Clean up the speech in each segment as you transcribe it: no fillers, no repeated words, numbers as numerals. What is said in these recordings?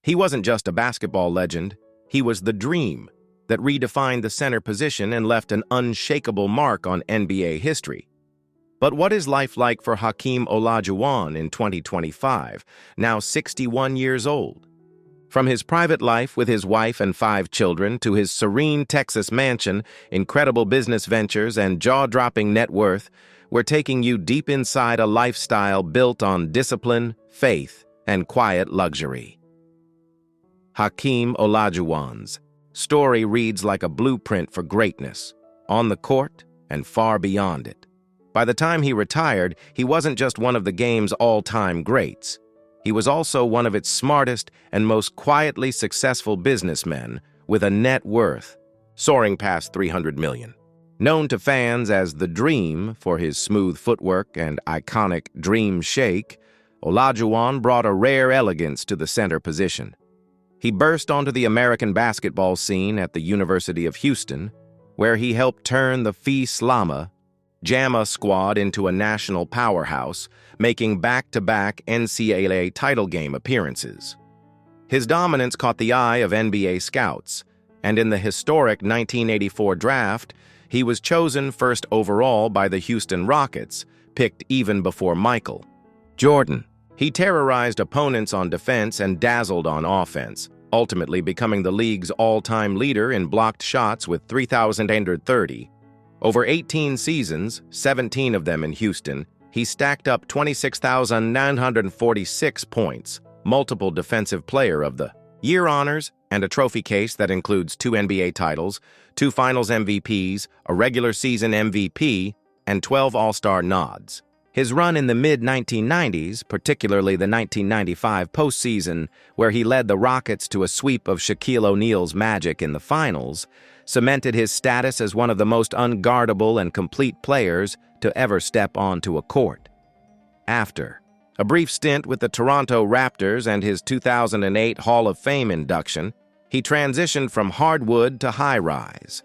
He wasn't just a basketball legend, he was the dream that redefined the center position and left an unshakable mark on NBA history. But what is life like for Hakeem Olajuwon in 2025, now 61 years old? From his private life with his wife and 5 children to his serene Texas mansion, incredible business ventures, and jaw-dropping net worth, we're taking you deep inside a lifestyle built on discipline, faith, and quiet luxury. Hakeem Olajuwon's story reads like a blueprint for greatness, on the court and far beyond it. By the time he retired, he wasn't just one of the game's all-time greats. He was also one of its smartest and most quietly successful businessmen, with a net worth soaring past $300 million. Known to fans as the Dream for his smooth footwork and iconic Dream Shake, Olajuwon brought a rare elegance to the center position. He burst onto the American basketball scene at the University of Houston, where he helped turn the Phi Slama Jama squad into a national powerhouse, making back-to-back NCAA title game appearances. His dominance caught the eye of NBA scouts, and in the historic 1984 draft, he was chosen first overall by the Houston Rockets, picked even before Michael Jordan. He terrorized opponents on defense and dazzled on offense, ultimately becoming the league's all-time leader in blocked shots with 3,830. Over 18 seasons, 17 of them in Houston, he stacked up 26,946 points, multiple Defensive Player of the Year honors, and a trophy case that includes 2 NBA titles, 2 Finals MVPs, a regular season MVP, and 12 All-Star nods. His run in the mid-1990s, particularly the 1995 postseason, where he led the Rockets to a sweep of Shaquille O'Neal's Magic in the finals, cemented his status as one of the most unguardable and complete players to ever step onto a court. After a brief stint with the Toronto Raptors and his 2008 Hall of Fame induction, he transitioned from hardwood to high-rise.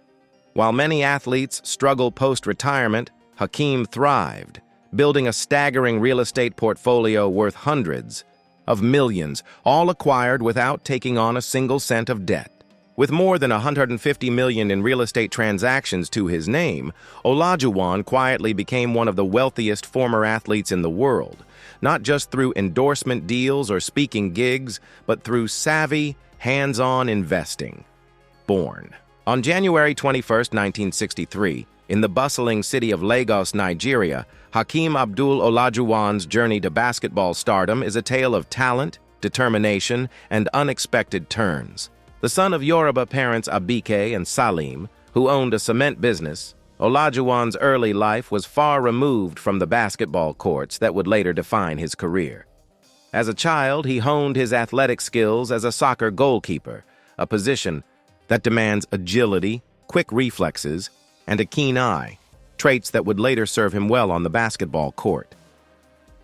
While many athletes struggle post-retirement, Hakeem thrived, building a staggering real estate portfolio worth hundreds of millions, all acquired without taking on a single cent of debt. With more than $150 million in real estate transactions to his name, Olajuwon quietly became one of the wealthiest former athletes in the world, not just through endorsement deals or speaking gigs, but through savvy, hands-on investing. Born on January 21, 1963, in the bustling city of Lagos, Nigeria, Hakeem Abdul Olajuwon's journey to basketball stardom is a tale of talent, determination, and unexpected turns. The son of Yoruba parents Abike and Salim, who owned a cement business, Olajuwon's early life was far removed from the basketball courts that would later define his career. As a child, he honed his athletic skills as a soccer goalkeeper, a position that demands agility, quick reflexes, and a keen eye, traits that would later serve him well on the basketball court.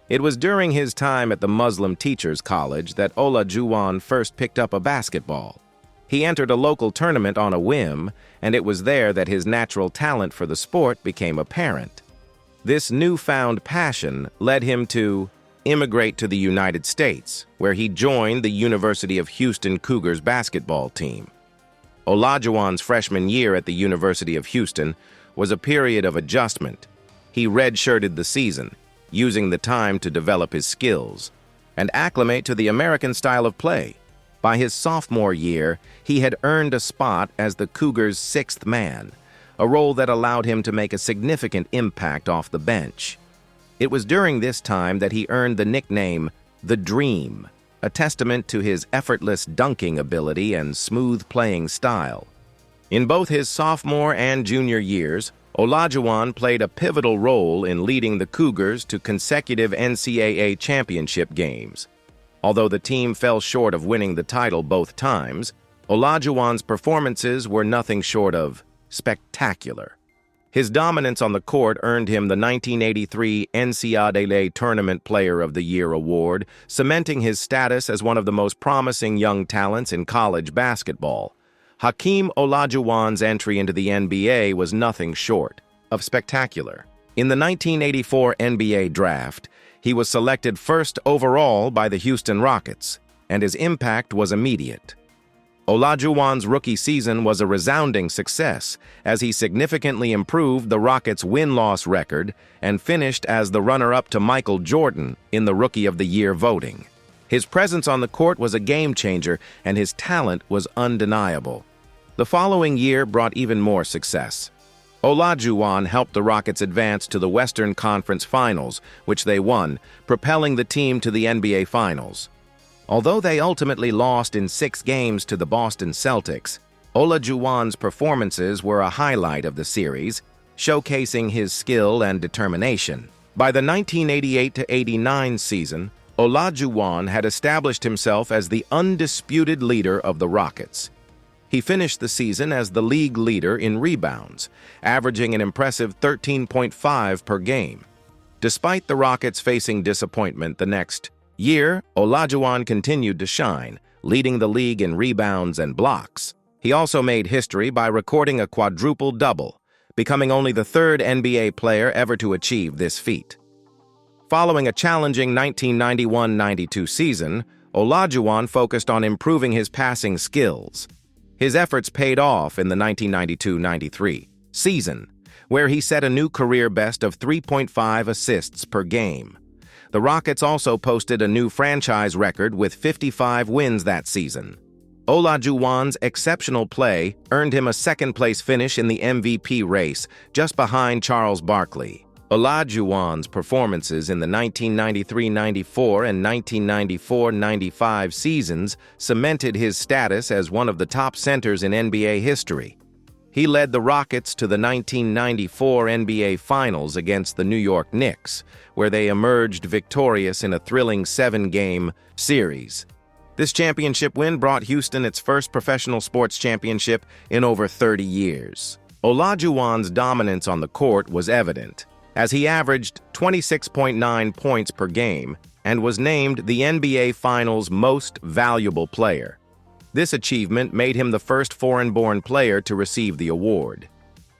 It was during his time at the Muslim Teachers College that Olajuwon first picked up a basketball. He entered a local tournament on a whim, and it was there that his natural talent for the sport became apparent. This newfound passion led him to immigrate to the United States, where he joined the University of Houston Cougars basketball team. Olajuwon's freshman year at the University of Houston was a period of adjustment. He redshirted the season, using the time to develop his skills and acclimate to the American style of play. By his sophomore year, he had earned a spot as the Cougars' sixth man, a role that allowed him to make a significant impact off the bench. It was during this time that he earned the nickname The Dream, a testament to his effortless dunking ability and smooth playing style. In both his sophomore and junior years, Olajuwon played a pivotal role in leading the Cougars to consecutive NCAA championship games. Although the team fell short of winning the title both times, Olajuwon's performances were nothing short of spectacular. His dominance on the court earned him the 1983 NCAA Tournament Player of the Year award, cementing his status as one of the most promising young talents in college basketball. Hakeem Olajuwon's entry into the NBA was nothing short of spectacular. In the 1984 NBA Draft, he was selected first overall by the Houston Rockets. and his impact was immediate. Olajuwon's rookie season was a resounding success, as he significantly improved the Rockets' win-loss record and finished as the runner-up to Michael Jordan in the Rookie of the Year voting. His presence on the court was a game-changer, and his talent was undeniable. The following year brought even more success. Olajuwon helped the Rockets advance to the Western Conference Finals, which they won, propelling the team to the NBA Finals. Although they ultimately lost in 6 games to the Boston Celtics, Olajuwon's performances were a highlight of the series, showcasing his skill and determination. By the 1988-89 season, Olajuwon had established himself as the undisputed leader of the Rockets. He finished the season as the league leader in rebounds, averaging an impressive 13.5 per game. Despite the Rockets facing disappointment the next year, Olajuwon continued to shine, leading the league in rebounds and blocks. He also made history by recording a quadruple-double, becoming only the 3rd NBA player ever to achieve this feat. Following a challenging 1991-92 season, Olajuwon focused on improving his passing skills. His efforts paid off in the 1992-93 season, where he set a new career best of 3.5 assists per game. The Rockets also posted a new franchise record with 55 wins that season. Olajuwon's exceptional play earned him a second-place finish in the MVP race, just behind Charles Barkley. Olajuwon's performances in the 1993-94 and 1994-95 seasons cemented his status as one of the top centers in NBA history. He led the Rockets to the 1994 NBA Finals against the New York Knicks, where they emerged victorious in a thrilling 7-game series. This championship win brought Houston its first professional sports championship in over 30 years. Olajuwon's dominance on the court was evident, as he averaged 26.9 points per game and was named the NBA Finals' most valuable player. This achievement made him the first foreign-born player to receive the award.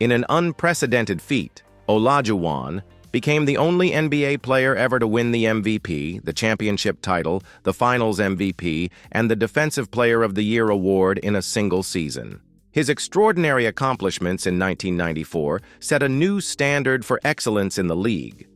In an unprecedented feat, Olajuwon became the only NBA player ever to win the MVP, the championship title, the Finals MVP, and the Defensive Player of the Year award in a single season. His extraordinary accomplishments in 1994 set a new standard for excellence in the league.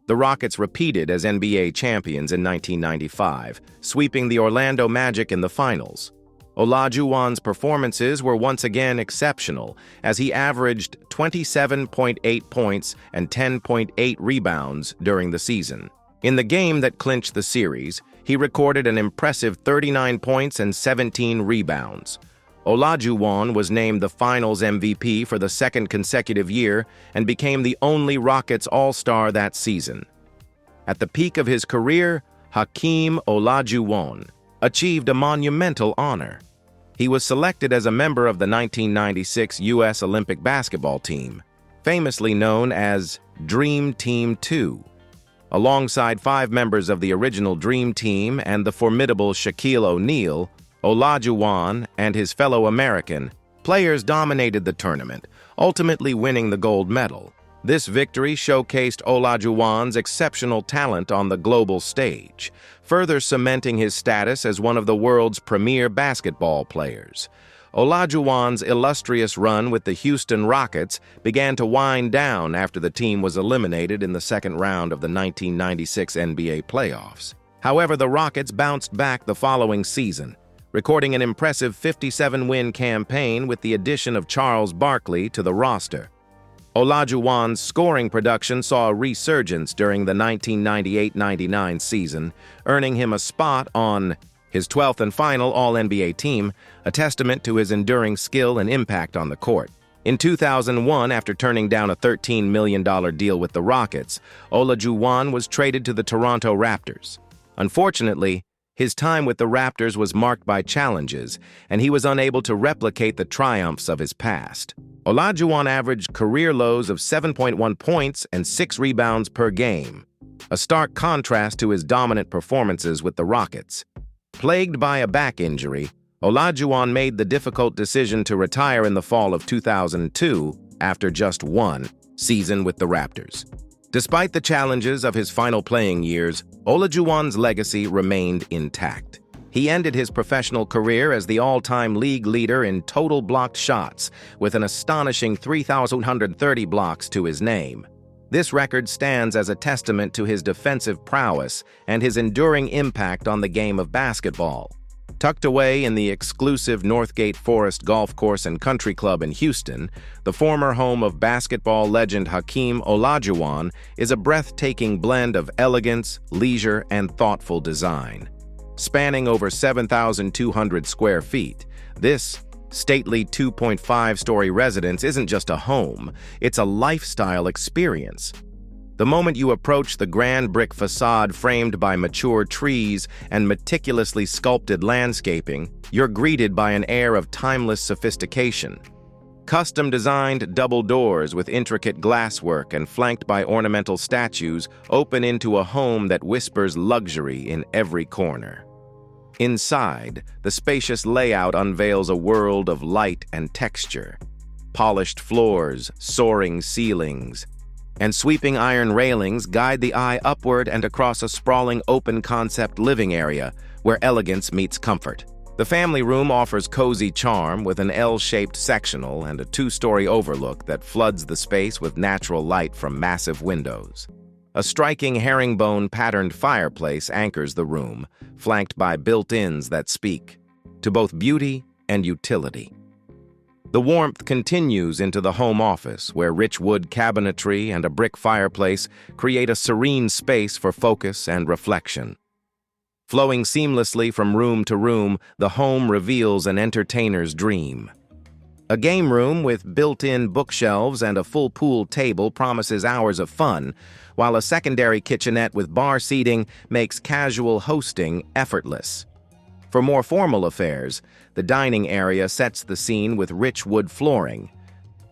The Rockets repeated as NBA champions in 1995, sweeping the Orlando Magic in the finals. Olajuwon's performances were once again exceptional, as he averaged 27.8 points and 10.8 rebounds during the season. In the game that clinched the series, he recorded an impressive 39 points and 17 rebounds. Olajuwon was named the Finals MVP for the 2nd consecutive year and became the only Rockets All-Star that season. At the peak of his career, Hakeem Olajuwon achieved a monumental honor. He was selected as a member of the 1996 U.S. Olympic basketball team, famously known as Dream Team 2. Alongside 5 members of the original Dream Team and the formidable Shaquille O'Neal, Olajuwon and his fellow American players dominated the tournament, ultimately winning the gold medal. This victory showcased Olajuwon's exceptional talent on the global stage, further cementing his status as one of the world's premier basketball players. Olajuwon's illustrious run with the Houston Rockets began to wind down after the team was eliminated in the 2nd round of the 1996 NBA playoffs. However, the Rockets bounced back the following season, recording an impressive 57-win campaign with the addition of Charles Barkley to the roster. Olajuwon's scoring production saw a resurgence during the 1998-99 season, earning him a spot on his 12th and final All-NBA team, a testament to his enduring skill and impact on the court. In 2001, after turning down a $13 million deal with the Rockets, Olajuwon was traded to the Toronto Raptors. Unfortunately, his time with the Raptors was marked by challenges, and he was unable to replicate the triumphs of his past. Olajuwon averaged career lows of 7.1 points and 6 rebounds per game, a stark contrast to his dominant performances with the Rockets. Plagued by a back injury, Olajuwon made the difficult decision to retire in the fall of 2002 after just 1 season with the Raptors. Despite the challenges of his final playing years, Olajuwon's legacy remained intact. He ended his professional career as the all-time league leader in total blocked shots, with an astonishing 3,130 blocks to his name. This record stands as a testament to his defensive prowess and his enduring impact on the game of basketball. Tucked away in the exclusive Northgate Forest Golf Course and Country Club in Houston, the former home of basketball legend Hakeem Olajuwon is a breathtaking blend of elegance, leisure, and thoughtful design. Spanning over 7,200 square feet, this stately 2.5-story residence isn't just a home, it's a lifestyle experience. The moment you approach the grand brick facade framed by mature trees and meticulously sculpted landscaping, you're greeted by an air of timeless sophistication. Custom-designed double doors with intricate glasswork and flanked by ornamental statues open into a home that whispers luxury in every corner. Inside, the spacious layout unveils a world of light and texture. Polished floors, soaring ceilings, and sweeping iron railings guide the eye upward and across a sprawling open-concept living area where elegance meets comfort. The family room offers cozy charm with an L-shaped sectional and a 2-story overlook that floods the space with natural light from massive windows. A striking herringbone-patterned fireplace anchors the room, flanked by built-ins that speak to both beauty and utility. The warmth continues into the home office, where rich wood cabinetry and a brick fireplace create a serene space for focus and reflection. Flowing seamlessly from room to room, the home reveals an entertainer's dream. A game room with built-in bookshelves and a full pool table promises hours of fun, while a secondary kitchenette with bar seating makes casual hosting effortless. For more formal affairs, the dining area sets the scene with rich wood flooring,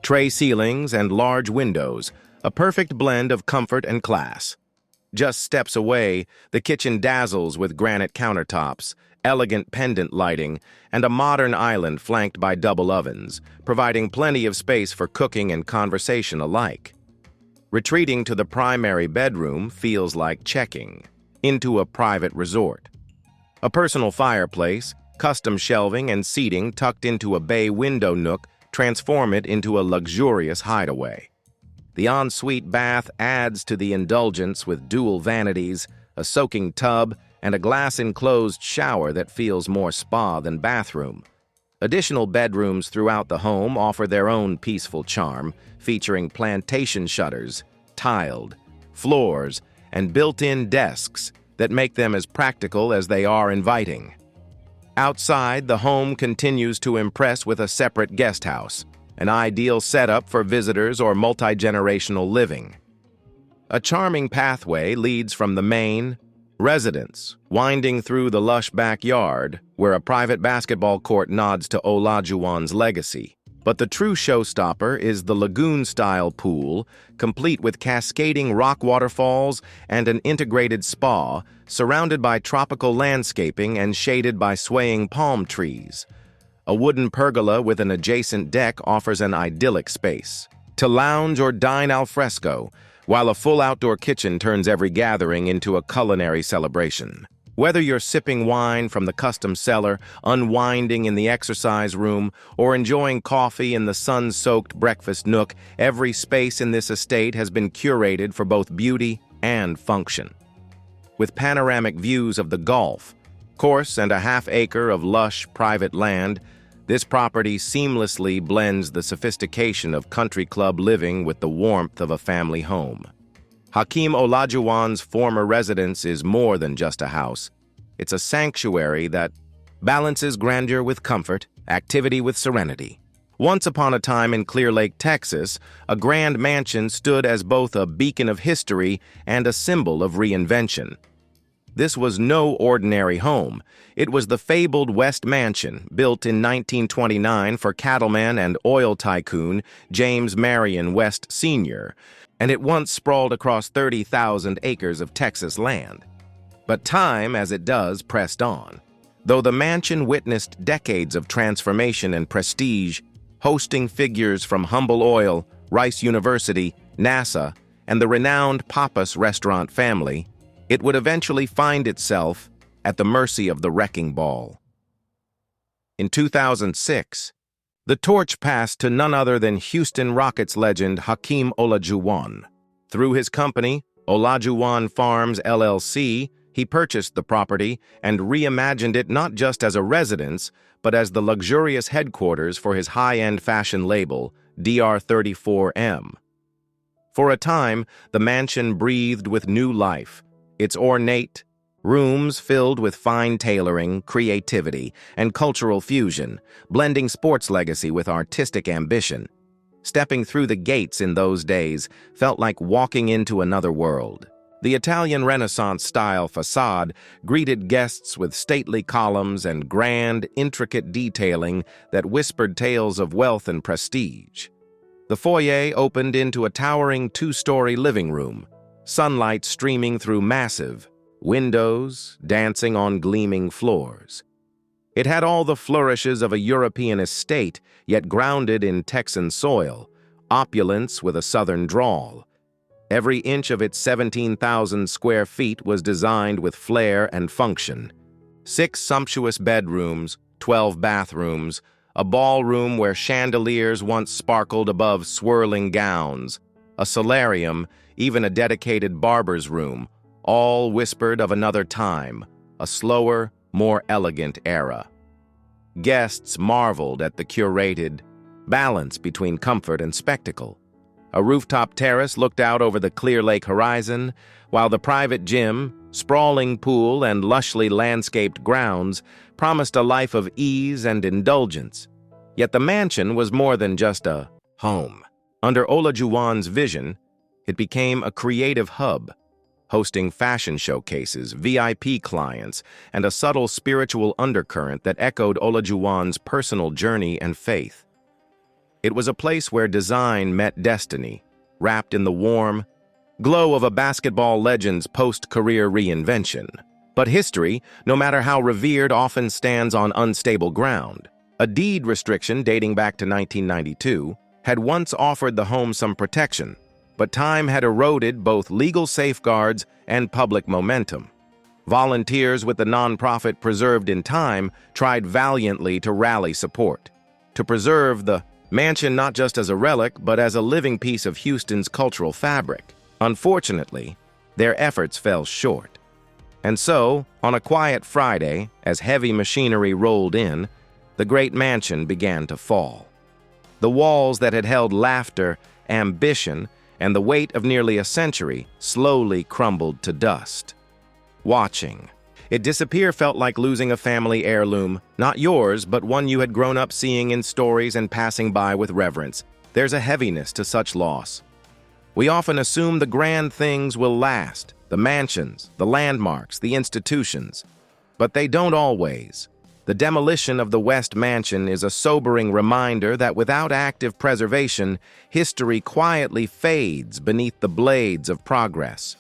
tray ceilings, and large windows, a perfect blend of comfort and class. Just steps away, the kitchen dazzles with granite countertops, elegant pendant lighting, and a modern island flanked by double ovens, providing plenty of space for cooking and conversation alike. Retreating to the primary bedroom feels like checking into a private resort. A personal fireplace, custom shelving, and seating tucked into a bay window nook transform it into a luxurious hideaway. The ensuite bath adds to the indulgence with dual vanities, a soaking tub, and a glass-enclosed shower that feels more spa than bathroom. Additional bedrooms throughout the home offer their own peaceful charm, featuring plantation shutters, tiled floors, and built-in desks that make them as practical as they are inviting. Outside, the home continues to impress with a separate guest house, an ideal setup for visitors or multi-generational living. A charming pathway leads from the main residence, winding through the lush backyard, where a private basketball court nods to Olajuwon's legacy. But the true showstopper is the lagoon-style pool, complete with cascading rock waterfalls and an integrated spa, surrounded by tropical landscaping and shaded by swaying palm trees. A wooden pergola with an adjacent deck offers an idyllic space to lounge or dine al fresco, while a full outdoor kitchen turns every gathering into a culinary celebration. Whether you're sipping wine from the custom cellar, unwinding in the exercise room, or enjoying coffee in the sun-soaked breakfast nook, every space in this estate has been curated for both beauty and function. With panoramic views of the Gulf course and a half-acre of lush private land, this property seamlessly blends the sophistication of country club living with the warmth of a family home. Hakeem Olajuwon's former residence is more than just a house. It's a sanctuary that balances grandeur with comfort, activity with serenity. Once upon a time in Clear Lake, Texas, a grand mansion stood as both a beacon of history and a symbol of reinvention. This was no ordinary home. It was the fabled West Mansion, built in 1929 for cattleman and oil tycoon James Marion West Sr., and it once sprawled across 30,000 acres of Texas land. But time, as it does, pressed on. Though the mansion witnessed decades of transformation and prestige, hosting figures from Humble Oil, Rice University, NASA, and the renowned Pappas restaurant family, it would eventually find itself at the mercy of the wrecking ball. In 2006, the torch passed to none other than Houston Rockets legend Hakeem Olajuwon. Through his company, Olajuwon Farms LLC, he purchased the property and reimagined it not just as a residence, but as the luxurious headquarters for his high-end fashion label, DR34M. For a time, the mansion breathed with new life, its ornate rooms filled with fine tailoring, creativity, and cultural fusion, blending sports legacy with artistic ambition. Stepping through the gates in those days felt like walking into another world. The Italian Renaissance-style facade greeted guests with stately columns and grand, intricate detailing that whispered tales of wealth and prestige. The foyer opened into a towering two-story living room, sunlight streaming through massive windows, dancing on gleaming floors. It had all the flourishes of a European estate, yet grounded in Texan soil, opulence with a southern drawl. Every inch of its 17,000 square feet was designed with flair and function. 6 sumptuous bedrooms, 12 bathrooms, a ballroom where chandeliers once sparkled above swirling gowns, a solarium, even a dedicated barber's room, all whispered of another time, a slower, more elegant era. Guests marveled at the curated balance between comfort and spectacle. A rooftop terrace looked out over the Clear Lake horizon, while the private gym, sprawling pool, and lushly landscaped grounds promised a life of ease and indulgence. Yet the mansion was more than just a home. Under Olajuwon's vision, it became a creative hub, hosting fashion showcases, VIP clients, and a subtle spiritual undercurrent that echoed Olajuwon's personal journey and faith. It was a place where design met destiny, wrapped in the warm glow of a basketball legend's post-career reinvention. But history, no matter how revered, often stands on unstable ground. A deed restriction dating back to 1992 had once offered the home some protection, but time had eroded both legal safeguards and public momentum. Volunteers with the nonprofit Preserved in Time tried valiantly to rally support, to preserve the mansion not just as a relic, but as a living piece of Houston's cultural fabric. Unfortunately, their efforts fell short. And so, on a quiet Friday, as heavy machinery rolled in, the great mansion began to fall. The walls that had held laughter, ambition, and the weight of nearly a century slowly crumbled to dust. Watching it disappear felt like losing a family heirloom, not yours, but one you had grown up seeing in stories and passing by with reverence. There's a heaviness to such loss. We often assume the grand things will last, the mansions, the landmarks, the institutions. But they don't always. The demolition of the West Mansion is a sobering reminder that without active preservation, history quietly fades beneath the blades of progress.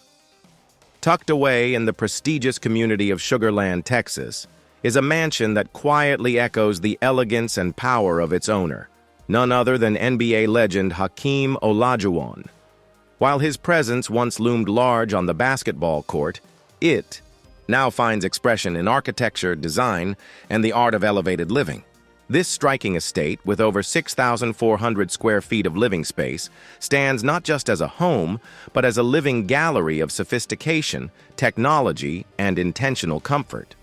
Tucked away in the prestigious community of Sugar Land, Texas, is a mansion that quietly echoes the elegance and power of its owner, none other than NBA legend Hakeem Olajuwon. While his presence once loomed large on the basketball court, it now finds expression in architecture, design, and the art of elevated living. This striking estate, with over 6,400 square feet of living space, stands not just as a home, but as a living gallery of sophistication, technology, and intentional comfort.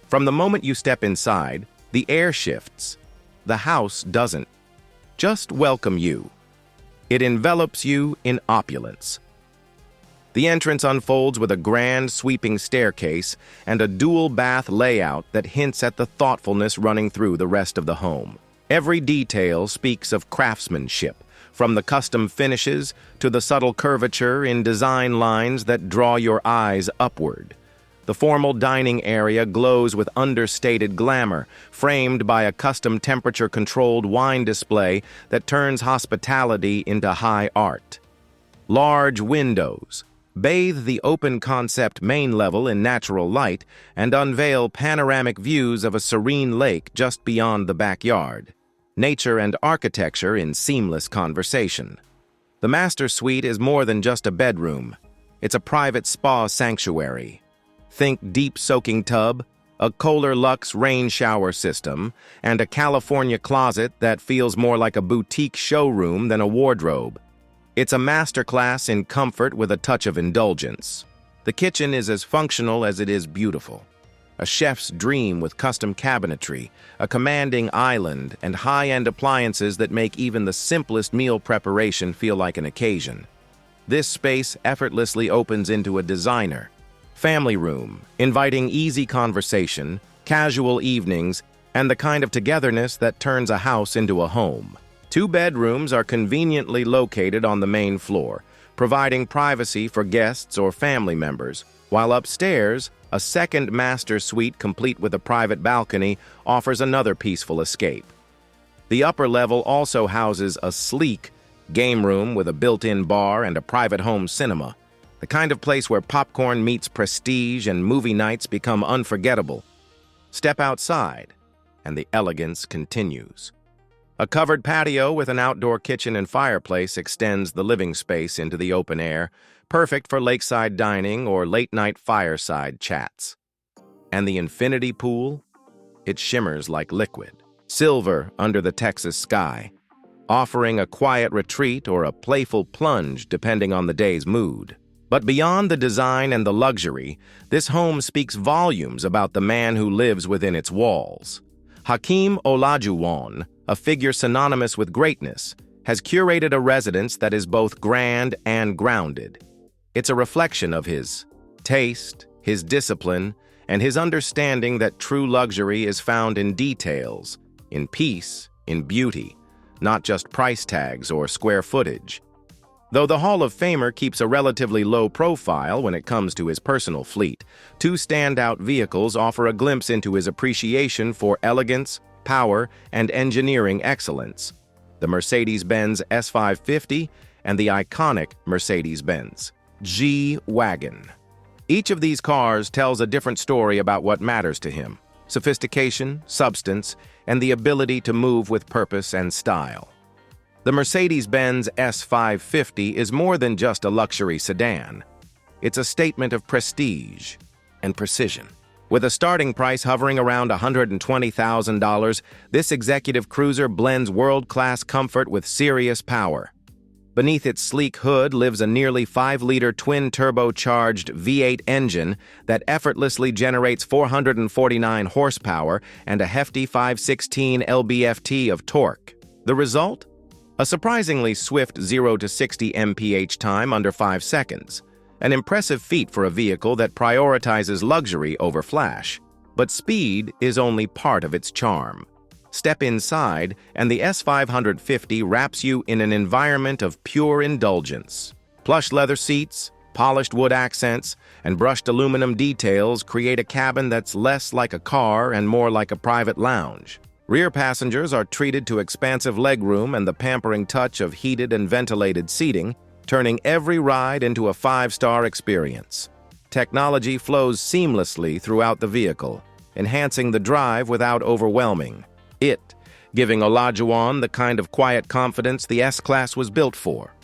From the moment you step inside, the air shifts. The house doesn't just welcome you. It envelops you in opulence. The entrance unfolds with a grand, sweeping staircase and a dual-bath layout that hints at the thoughtfulness running through the rest of the home. Every detail speaks of craftsmanship, from the custom finishes to the subtle curvature in design lines that draw your eyes upward. The formal dining area glows with understated glamour, framed by a custom temperature-controlled wine display that turns hospitality into high art. Large windows bathe the open-concept main level in natural light and unveil panoramic views of a serene lake just beyond the backyard. Nature and architecture in seamless conversation. The master suite is more than just a bedroom. It's a private spa sanctuary. Think deep soaking tub, a Kohler Lux rain shower system, and a California closet that feels more like a boutique showroom than a wardrobe. It's a masterclass in comfort with a touch of indulgence. The kitchen is as functional as it is beautiful. A chef's dream with custom cabinetry, a commanding island, and high-end appliances that make even the simplest meal preparation feel like an occasion. This space effortlessly opens into a designer family room, inviting easy conversation, casual evenings, and the kind of togetherness that turns a house into a home. 2 bedrooms are conveniently located on the main floor, providing privacy for guests or family members, while upstairs, a second master suite complete with a private balcony offers another peaceful escape. The upper level also houses a sleek game room with a built-in bar and a private home cinema, the kind of place where popcorn meets prestige and movie nights become unforgettable. Step outside, and the elegance continues. A covered patio with an outdoor kitchen and fireplace extends the living space into the open air, perfect for lakeside dining or late-night fireside chats. And the infinity pool? It shimmers like liquid, silver under the Texas sky, offering a quiet retreat or a playful plunge depending on the day's mood. But beyond the design and the luxury, this home speaks volumes about the man who lives within its walls. Hakeem Olajuwon, a figure synonymous with greatness, has curated a residence that is both grand and grounded. It's a reflection of his taste, his discipline, and his understanding that true luxury is found in details, in peace, in beauty, not just price tags or square footage. Though the Hall of Famer keeps a relatively low profile when it comes to his personal fleet, 2 standout vehicles offer a glimpse into his appreciation for elegance, power, and engineering excellence: the Mercedes-Benz S550 and the iconic Mercedes-Benz G-Wagon. Each of these cars tells a different story about what matters to him: sophistication, substance, and the ability to move with purpose and style. The Mercedes-Benz S550 is more than just a luxury sedan. It's a statement of prestige and precision. With a starting price hovering around $120,000, this executive cruiser blends world-class comfort with serious power. Beneath its sleek hood lives a nearly 5-liter twin-turbocharged V8 engine that effortlessly generates 449 horsepower and a hefty 516 lb-ft of torque. The result? A surprisingly swift 0 to 60 mph time under 5 seconds. An impressive feat for a vehicle that prioritizes luxury over flash. But speed is only part of its charm. Step inside, and the S550 wraps you in an environment of pure indulgence. Plush leather seats, polished wood accents, and brushed aluminum details create a cabin that's less like a car and more like a private lounge. Rear passengers are treated to expansive legroom and the pampering touch of heated and ventilated seating, turning every ride into a 5-star experience. Technology flows seamlessly throughout the vehicle, enhancing the drive without overwhelming it, giving Olajuwon the kind of quiet confidence the S-Class was built for.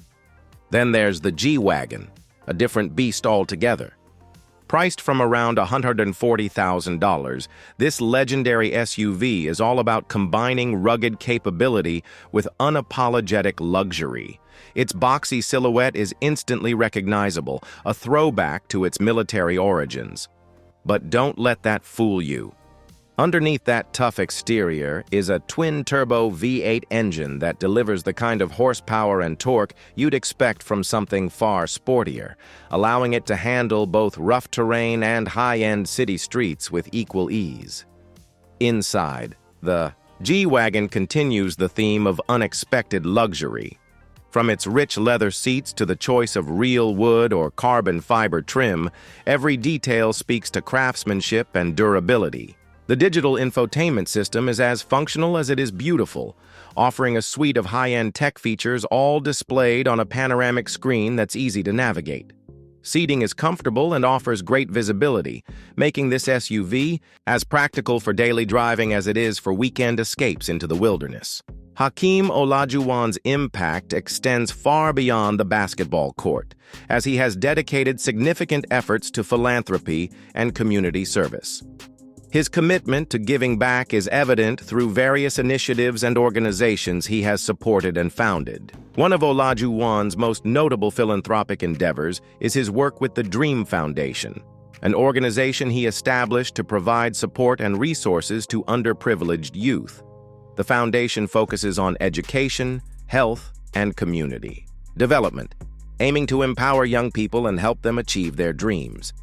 Then there's the G-Wagon, a different beast altogether. Priced from around $140,000, this legendary SUV is all about combining rugged capability with unapologetic luxury. Its boxy silhouette is instantly recognizable, a throwback to its military origins. But don't let that fool you. Underneath that tough exterior is a twin-turbo V8 engine that delivers the kind of horsepower and torque you'd expect from something far sportier, allowing it to handle both rough terrain and high-end city streets with equal ease. Inside, the G-Wagon continues the theme of unexpected luxury. From its rich leather seats to the choice of real wood or carbon fiber trim, every detail speaks to craftsmanship and durability. The digital infotainment system is as functional as it is beautiful, offering a suite of high-end tech features all displayed on a panoramic screen that's easy to navigate. Seating is comfortable and offers great visibility, making this SUV as practical for daily driving as it is for weekend escapes into the wilderness. Hakeem Olajuwon's impact extends far beyond the basketball court, as he has dedicated significant efforts to philanthropy and community service. His commitment to giving back is evident through various initiatives and organizations he has supported and founded. One of Olajuwon's most notable philanthropic endeavors is his work with the Dream Foundation, an organization he established to provide support and resources to underprivileged youth. The foundation focuses on education, health, and community development, aiming to empower young people and help them achieve their dreams.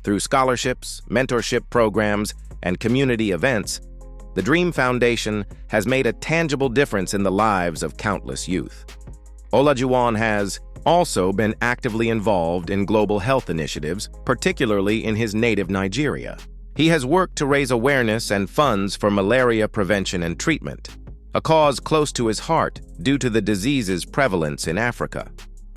Through scholarships, mentorship programs, and community events, the Dream Foundation has made a tangible difference in the lives of countless youth. Olajuwon has also been actively involved in global health initiatives, particularly in his native Nigeria. He has worked to raise awareness and funds for malaria prevention and treatment, a cause close to his heart due to the disease's prevalence in Africa.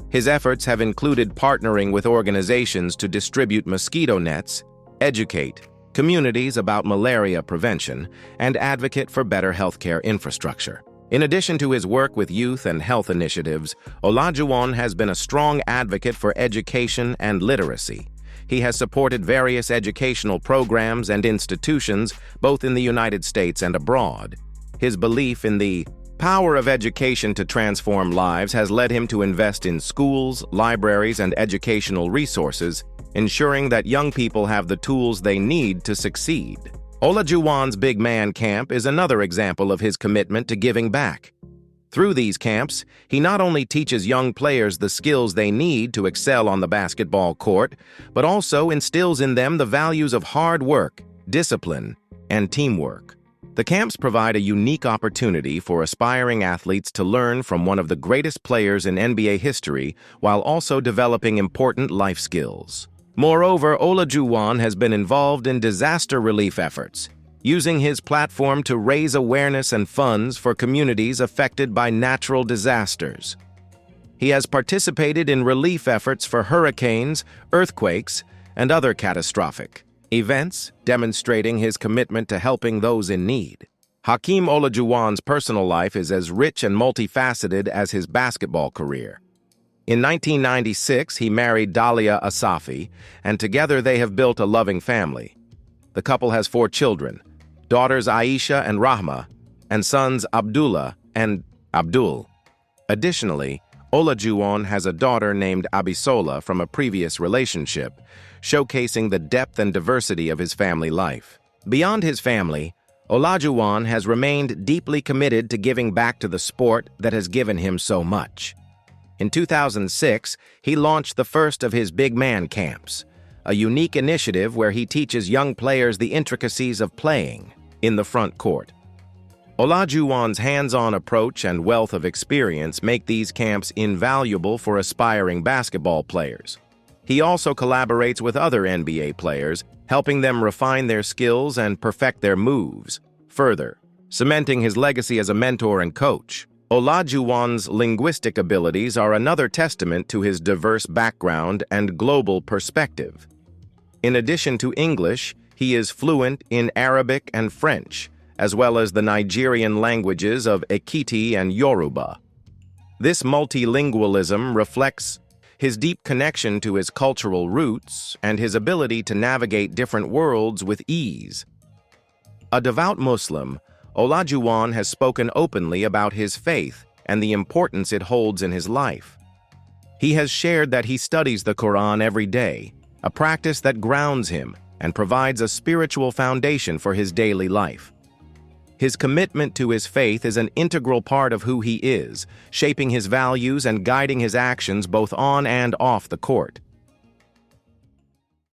His efforts have included partnering with organizations to distribute mosquito nets, educate communities about malaria prevention, and advocate for better healthcare infrastructure. In addition to his work with youth and health initiatives, Olajuwon has been a strong advocate for education and literacy. He has supported various educational programs and institutions, both in the United States and abroad. His belief in the power of education to transform lives has led him to invest in schools, libraries, and educational resources, ensuring that young people have the tools they need to succeed. Olajuwon's Big Man Camp is another example of his commitment to giving back. Through these camps, he not only teaches young players the skills they need to excel on the basketball court, but also instills in them the values of hard work, discipline, and teamwork. The camps provide a unique opportunity for aspiring athletes to learn from one of the greatest players in NBA history while also developing important life skills. Moreover, Olajuwon has been involved in disaster relief efforts, using his platform to raise awareness and funds for communities affected by natural disasters. He has participated in relief efforts for hurricanes, earthquakes, and other catastrophic events, demonstrating his commitment to helping those in need. Hakeem Olajuwon's personal life is as rich and multifaceted as his basketball career. In 1996, he married Dalia Asafi, and together they have built a loving family. The couple has 4 children, daughters Aisha and Rahma, and sons Abdullah and Abdul. Additionally, Olajuwon has a daughter named Abisola from a previous relationship, showcasing the depth and diversity of his family life. Beyond his family, Olajuwon has remained deeply committed to giving back to the sport that has given him so much. In 2006, he launched the first of his Big Man Camps, a unique initiative where he teaches young players the intricacies of playing in the front court. Olajuwon's hands-on approach and wealth of experience make these camps invaluable for aspiring basketball players. He also collaborates with other NBA players, helping them refine their skills and perfect their moves, further cementing his legacy as a mentor and coach. Olajuwon's linguistic abilities are another testament to his diverse background and global perspective. In addition to English, he is fluent in Arabic and French, as well as the Nigerian languages of Ekiti and Yoruba. This multilingualism reflects his deep connection to his cultural roots and his ability to navigate different worlds with ease. A devout Muslim, Olajuwon has spoken openly about his faith and the importance it holds in his life. He has shared that he studies the Quran every day, a practice that grounds him and provides a spiritual foundation for his daily life. His commitment to his faith is an integral part of who he is, shaping his values and guiding his actions both on and off the court.